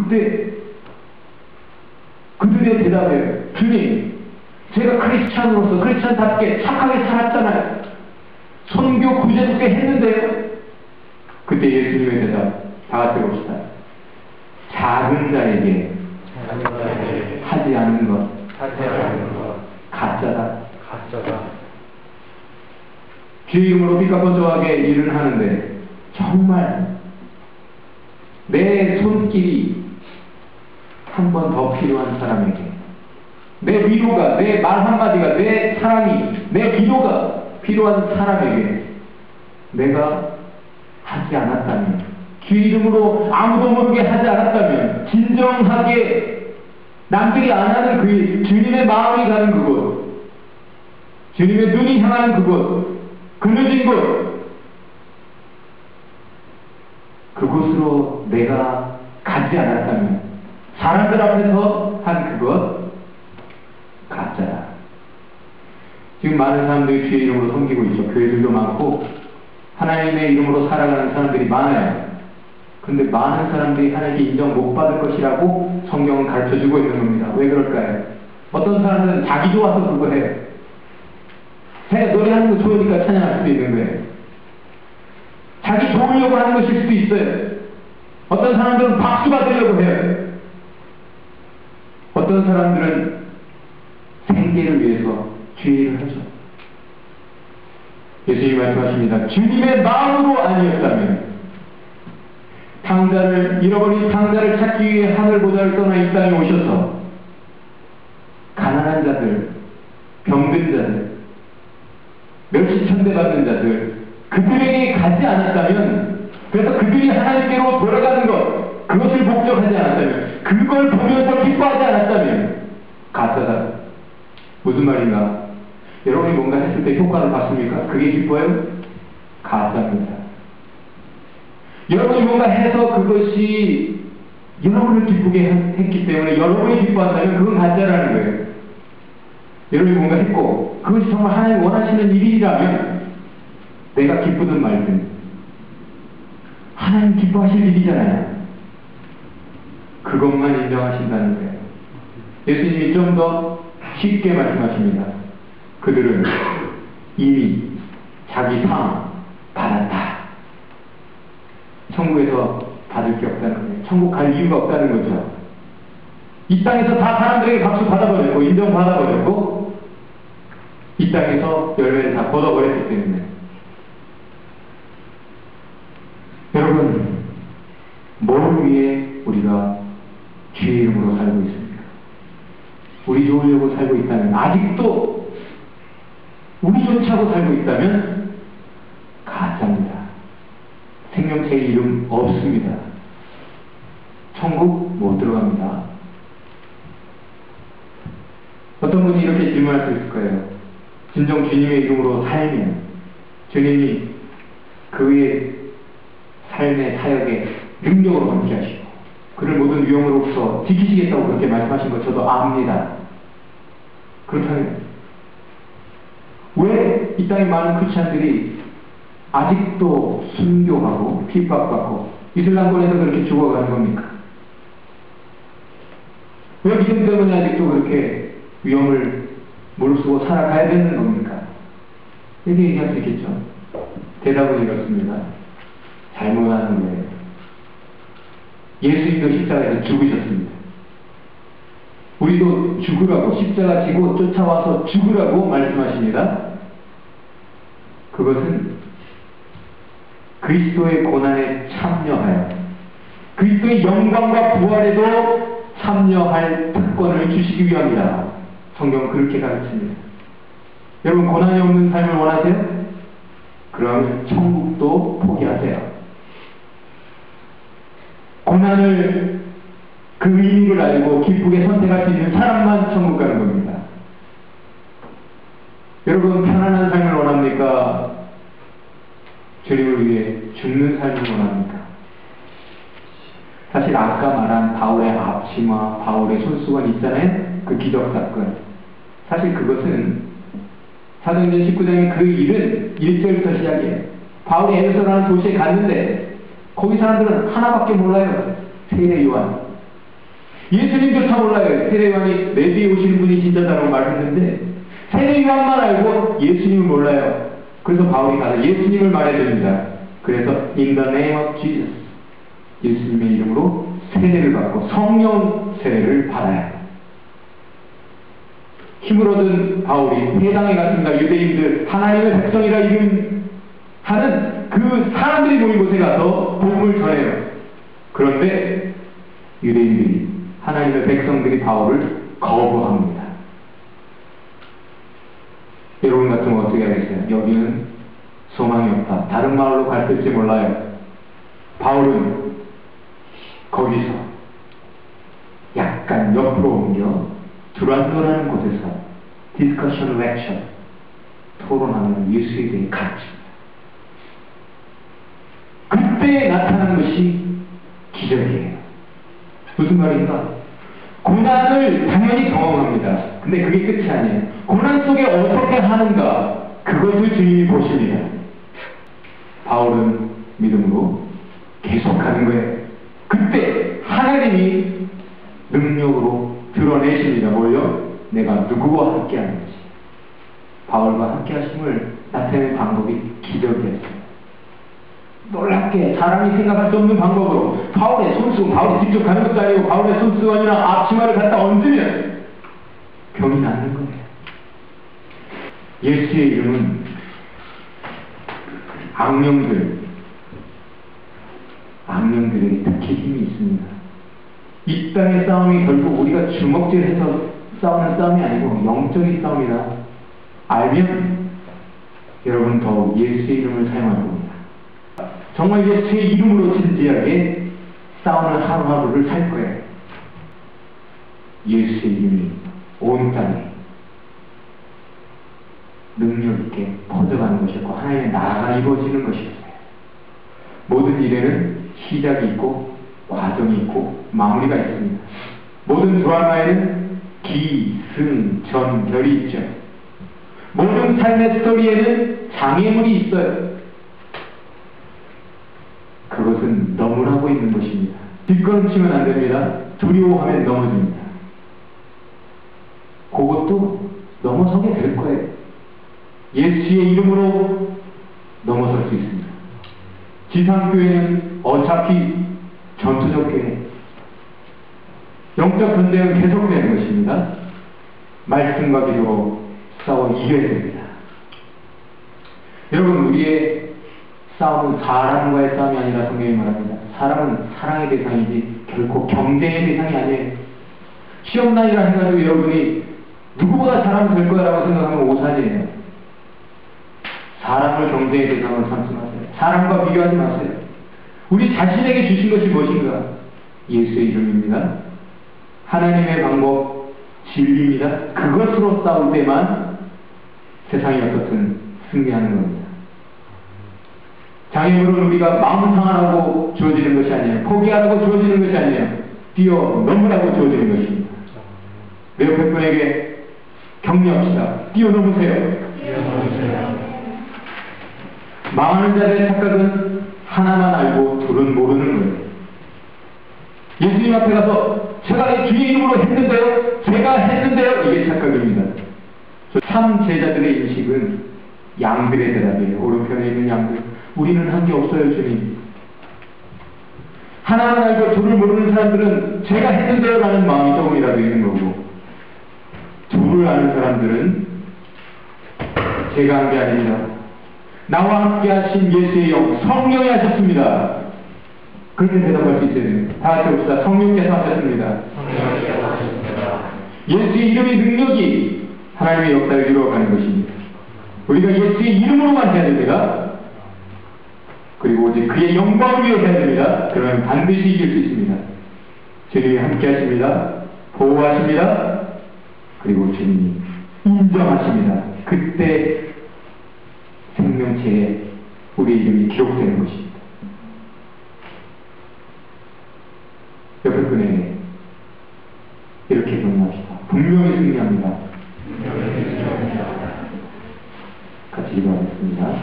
그때 그들의 대답이에요. 주님, 제가 크리스찬답게 착하게 살았잖아요. 선교 구제롭게 했는데요. 그때 예수님의 대답, 다 같이 봅시다. 작은 자에게 하지 않은 것 가짜다. 주의 이름으로 삐까뻔쩍하게 일을 하는데 정말 내 손길이 한 번 더 필요한 사람에게, 내 위로가, 내 말 한마디가, 내 사랑이, 내 위로가 필요한 사람에게 내가 하지 않았다면, 주의 이름으로 아무도 모르게 하지 않았다면, 진정하게 남들이 안 하는 그 일, 주님의 마음이 가는 그곳, 주님의 눈이 향하는 그곳, 그늘진 곳, 그곳으로 내가 가지 않았다면, 사람들 앞에서 한 그것 가짜다. 지금 많은 사람들이 주의 이름으로 섬기고 있죠. 교회들도 많고 하나님의 이름으로 살아가는 사람들이 많아요. 근데 많은 사람들이 하나님께 인정 못 받을 것이라고 성경은 가르쳐주고 있는 겁니다. 왜 그럴까요? 어떤 사람들은 자기 좋아서 그거 해요. 노래하는 거 좋으니까 찬양할 수도 있는 거예요. 자기 좋으려고 하는 것일 수도 있어요. 어떤 사람들은 박수 받으려고 해요. 어떤 사람들은 생계를 위해서 주의 일을 하죠. 예수님이 말씀하십니다. 주님의 마음으로 아니었다면, 잃어버린 탕자를 찾기 위해 하늘보다를 떠나 이 땅에 오셔서 가난한 자들, 병든 자들, 멸시천대받는 자들, 그들에게 가지 않았다면, 그래서 그들이 하나님께로 돌아가는 것, 그것을 목적하지 않았다면, 그걸 보면서 기뻐하지 않았다면 가짜다. 무슨 말인가? 여러분이 뭔가 했을 때 효과를 봤습니까? 그게 기뻐요? 가짜입니다. 여러분이 뭔가 해서 그것이 여러분을 기쁘게 했기 때문에 여러분이 기뻐한다면 그건 가짜라는 거예요. 여러분이 뭔가 했고 그것이 정말 하나님 원하시는 일이라면 내가 기쁘든 말든 하나님 기뻐하실 일이잖아요. 그것만 인정하신다는 거예요. 예수님이 좀 더 쉽게 말씀하십니다. 그들은 이미 자기 상 받았다. 천국에서 받을 게 없다는 거예요. 천국 갈 이유가 없다는 거죠. 이 땅에서 다 사람들에게 박수 받아버렸고 인정받아버렸고 이 땅에서 열매를 다 걷어버렸기 때문에. 여러분, 뭘 위해 우리가 주의 이름으로 살고 있습니까? 우리 좋으려고 살고 있다면, 아직도 우리 좋자고 살고 있다면 가짜입니다. 생명체의 이름 없습니다. 천국 못 들어갑니다. 어떤 분이 이렇게 질문할 수 있을 거예요. 진정 주님의 이름으로 살면 주님이 그의 삶의 사역에 능력으로 함께하시고 그를 모든 위험으로부터 지키시겠다고 그렇게 말씀하신 것 저도 압니다. 그렇다면 왜 이 땅에 많은 크리스찬들이 아직도 순교하고 핍박받고 이슬람권에서 그렇게 죽어가는 겁니까? 왜 믿음 때문에 아직도 그렇게 위험을 무릅쓰고 살아가야 되는 겁니까? 이렇게 얘기할 수 있겠죠. 대답은 이렇습니다. 잘못하는 거예요. 예수님도 십자가에서 죽으셨습니다. 우리도 죽으라고, 십자가 지고 쫓아와서 죽으라고 말씀하십니다. 그것은 그리스도의 고난에 참여하여 그리스도의 영광과 부활에도 참여할 특권을 주시기 위함이다. 성경은 그렇게 가르칩니다. 여러분, 고난이 없는 삶을 원하세요? 그럼 천국도 포기하세요. 고난을 그 의미를 알고 기쁘게 선택할 수 있는 사람만 천국 가는 겁니다. 여러분, 편안한 삶을 원합니까? 주님을 위해 죽는 삶을 원합니까? 사실 아까 말한 바울의 앞치마, 바울의 손수건 있잖아요? 그 기적사건. 사실 그것은 사도행전 19장의 그 일은 1절부터 시작이에요. 바울이 에베소라는 도시에 갔는데 거기 사람들은 하나밖에 몰라요. 세례 요한. 예수님조차 몰라요. 세례요한이 내 뒤에 오시는 분이 진짜다라고 말했는데 세례요한만 알고 예수님을 몰라요. 그래서 바울이 가서 예수님을 말해줍니다. 그래서 in the name of Jesus, 예수님의 이름으로 세례를 받고 성령 세례를 받아요. 힘을 얻은 바울이 회당에 갔습니다. 유대인들 하나님의 백성이라 이름하는 그 사람들이 모인 곳에 가서 복음을 전해요. 그런데 유대인들이, 하나님의 백성들이 바울을 거부합니다. 여러분 같으면 어떻게 하겠어요? 여기는 소망이 없다. 다른 마을로 갔을지 몰라요. 바울은 거기서 약간 옆으로 옮겨 두란노라는 곳에서 디스커션 렉처, 토론하는 예수에 대해 가르칩니다. 그때 나타난 것이 기적이에요. 무슨 말인가? 고난을 당연히 경험합니다. 근데 그게 끝이 아니에요. 고난 속에 어떻게 하는가, 그것을 주님이 보십니다. 바울은 믿음으로 계속하는 거예요. 그때 하나님이 능력으로 드러내십니다. 뭘요? 내가 누구와 함께 하는지. 바울과 함께 하심을 나타내는 방법이 기적이었어요. 놀랍게 사람이 생각할 수 없는 방법으로 바울의 손수건, 바울이 직접 가는 것도 아니고 바울의 손수건이나 앞치마를 갖다 얹으면 병이 낫는 거예요. 예수의 이름은 악령들에게 특히 힘이 있습니다. 이 땅의 싸움이 결국 우리가 주먹질해서 싸우는 싸움이 아니고 영적인 싸움이다 알면 여러분 더욱 예수의 이름을 사용할 겁니다. 정말 예수의 이름으로 진지하게 싸우는 하루하루를 살 거예요. 예수의 이름이 온 땅에 능력 있게 퍼져가는 것이었고 하나님의 나라가 이루어지는 것이었어요. 모든 일에는 시작이 있고 과정이 있고 마무리가 있습니다. 모든 드라마에는 기, 승, 전, 결이 있죠. 모든 삶의 스토리에는 장애물이 있어요. 그것은 넘으라고 있는 것입니다. 뒷걸음치면 안 됩니다. 두려워하면 넘어집니다. 그것도 넘어서게 될 거예요. 예수의 이름으로 넘어설 수 있습니다. 지상교회는 어차피 전투적 교회, 영적 전쟁은 계속되는 것입니다. 말씀과 기도로 싸워 이겨야 됩니다. 여러분, 우리의 싸움은 사람과의 싸움이 아니라 성경이 말합니다. 사람은 사랑의 대상이지 결코 경쟁의 대상이 아니에요. 시험난이라 해가지고 여러분이 누구보다 잘하면 될 거라고 생각하면 오산이에요. 사람을 경쟁의 대상으로 삼지 마세요. 사람과 비교하지 마세요. 우리 자신에게 주신 것이 무엇인가? 예수의 이름입니다. 하나님의 방법, 진리입니다. 그것으로 싸울 때만 세상이 어떻든 승리하는 겁니다. 장애물은 우리가 마음 상하라고 주어지는 것이 아니에요. 포기하라고 주어지는 것이 아니에요. 뛰어넘으라고 주어지는 것입니다. 내 옆에 분에게 격려합시다. 뛰어넘으세요. 망하는 자들의 착각은 하나만 알고 둘은 모르는 거예요. 예수님 앞에 가서 제가 주의 이름으로 했는데요, 제가 했는데요, 이게 착각입니다. 참 제자들의 인식은 양들의 대답이에요. 오른편에 있는 양들. 우리는 한 게 없어요, 주님. 하나만 알고 둘을 모르는 사람들은 제가 했는데요 라는 마음이 조금이라도 있는 거고, 둘을 아는 사람들은 제가 한 게 아닙니다. 나와 함께 하신 예수의 영, 성령이 하셨습니다. 그렇게 대답할 수 있어야 됩니다. 다 같이 봅시다. 성령께서 하셨습니다. 예수의 이름의 능력이 하나님의 역사를 이루어가는 것입니다. 우리가 예수의 이름으로만 해야 됩니다. 그리고 오직 그의 영광을 위해 해야 됩니다. 그러면 반드시 이길 수 있습니다. 주님이 함께 하십니다. 보호하십니다. 그리고 주님이 인정하십니다. 그때 생명체에 우리 이름이 기록되는 것입니다. 옆에 분에게 이렇게 권유합시다. 분명히 승리합니다. 같이 기도하겠습니다.